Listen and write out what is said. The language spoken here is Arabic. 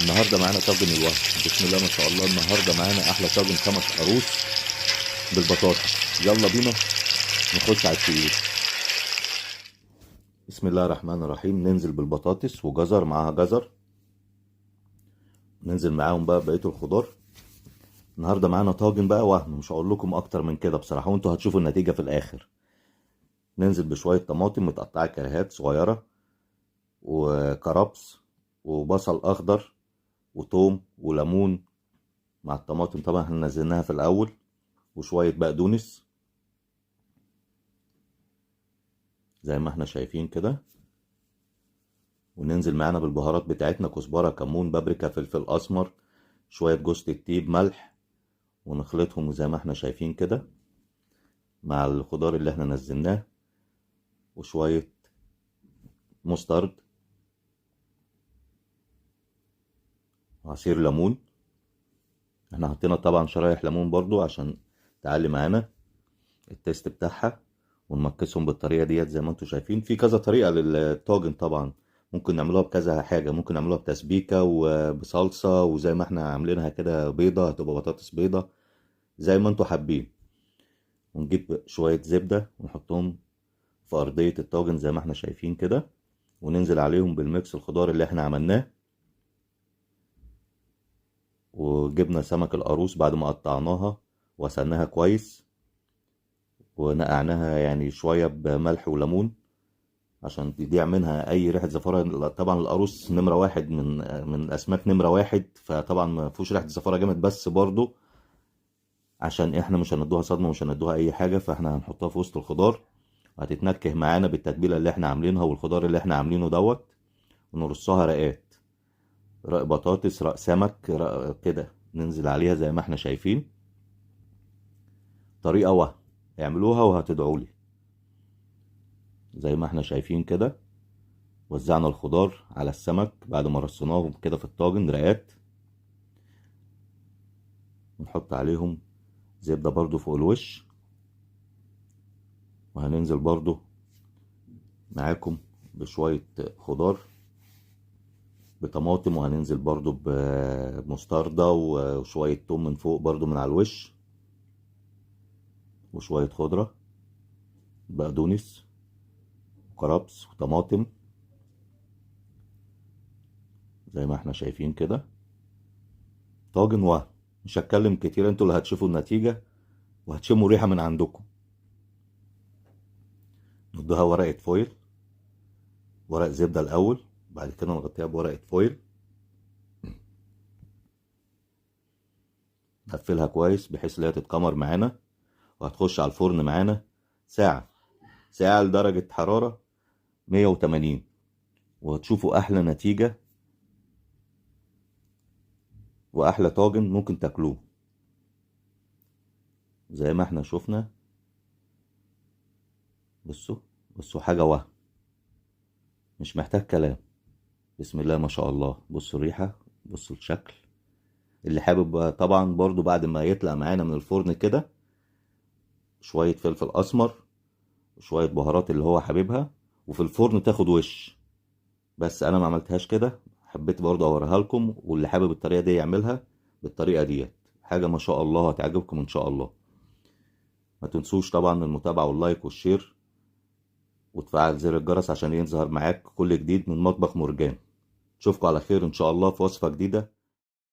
النهارده معانا طاجن الوهم. بسم الله ما شاء الله، النهارده معانا احلى طاجن سمك قاروص بالبطاطس. يلا بينا نخش على التقيل. بسم الله الرحمن الرحيم. ننزل بالبطاطس وجزر، معاها جزر، ننزل معاهم بقى بقيه الخضار. النهارده معانا طاجن بقى وهم، مش هقول لكم اكتر من كده بصراحه، وانتوا هتشوفوا النتيجه في الاخر. ننزل بشويه طماطم متقطعه كريهات صغيره، وكرفس، وبصل اخضر، وتوم وليمون مع الطماطم. طبعا احنا نزلناها في الاول، وشويه بقدونس زي ما احنا شايفين كده. وننزل معانا بالبهارات بتاعتنا: كزبره، كمون، بابريكا، فلفل اسمر، شويه جوز الطيب، ملح. ونخلطهم زي ما احنا شايفين كده مع الخضار اللي احنا نزلناه، وشويه مسترد، عصير ليمون. احنا حطينا طبعا شرايح ليمون برضو عشان تعلي معانا التيست بتاعها. ونمكسهم بالطريقه ديت زي ما انتم شايفين. في كذا طريقه للطاجن طبعا، ممكن نعملوها بكذا حاجه، ممكن نعملوها بتسبيكه وبصلصه، وزي ما احنا عاملينها كده بيضه، هتبقى بطاطس بيضه زي ما انتم حابين. ونجيب شويه زبده ونحطهم في ارضيه الطاجن زي ما احنا شايفين كده، وننزل عليهم بالميكس الخضار اللي احنا عملناه. وجبنا سمك القاروص بعد ما قطعناها وغسلناها كويس، ونقعناها يعني شويه بملح وليمون عشان تضيع منها اي ريحه زفاره. طبعا القاروص نمره واحد من الاسماك نمره واحد، فطبعا ما فيهوش ريحه زفاره جامد، بس برضو عشان احنا مش هندوها صدمه، مش هندوها اي حاجه، فاحنا هنحطها في وسط الخضار، وهتتنكه معانا بالتتبيله اللي احنا عاملينها والخضار اللي احنا عاملينه دوت. ونرصها رقات، رق بطاطس، رق سمك، رق كده، ننزل عليها زي ما احنا شايفين. طريقه اعملوها وهتدعولي. زي ما احنا شايفين كده وزعنا الخضار على السمك بعد ما رصيناهم كده في الطاجن رقات. ونحط عليهم زبدة برضو فوق الوش. وهننزل برضو معاكم بشوية خضار بطماطم، وهننزل برضو بمستردة وشوية توم من فوق برضو من على الوش، وشوية خضرة بقدونس وكرفس وطماطم زي ما احنا شايفين كده. طاجن مش هتكلم كتير، انتوا اللي هتشوفوا النتيجة وهتشموا ريحة من عندكم. ندوها ورقة فويل، ورق زبدة الأول، بعد كده نغطيها بورقة فويل، نقفلها كويس بحيث ان هي تتكمر معانا. وهتخش على الفرن معانا ساعة لدرجة حرارة 180، وهتشوفوا أحلى نتيجة وأحلى طاجن ممكن تاكلوه. زي ما احنا شفنا، بصوا حاجة مش محتاج كلام. بسم الله ما شاء الله. بصوا الريحة، بصوا الشكل. اللي حابب طبعا برضو بعد ما يطلع معانا من الفرن كده شوية فلفل أسمر وشوية بهارات اللي هو حاببها، وفي الفرن تاخد وش. بس أنا ما عملتهاش كده، حبيت برضو أوريها لكم، واللي حابب الطريقة دي يعملها بالطريقة ديت. حاجة ما شاء الله هتعجبكم إن شاء الله. ما تنسوش طبعا المتابعة واللايك والشير، وتفعل زر الجرس عشان يظهر معاك كل جديد من مطبخ مرجان. اشوفكم على خير ان شاء الله في وصفة جديدة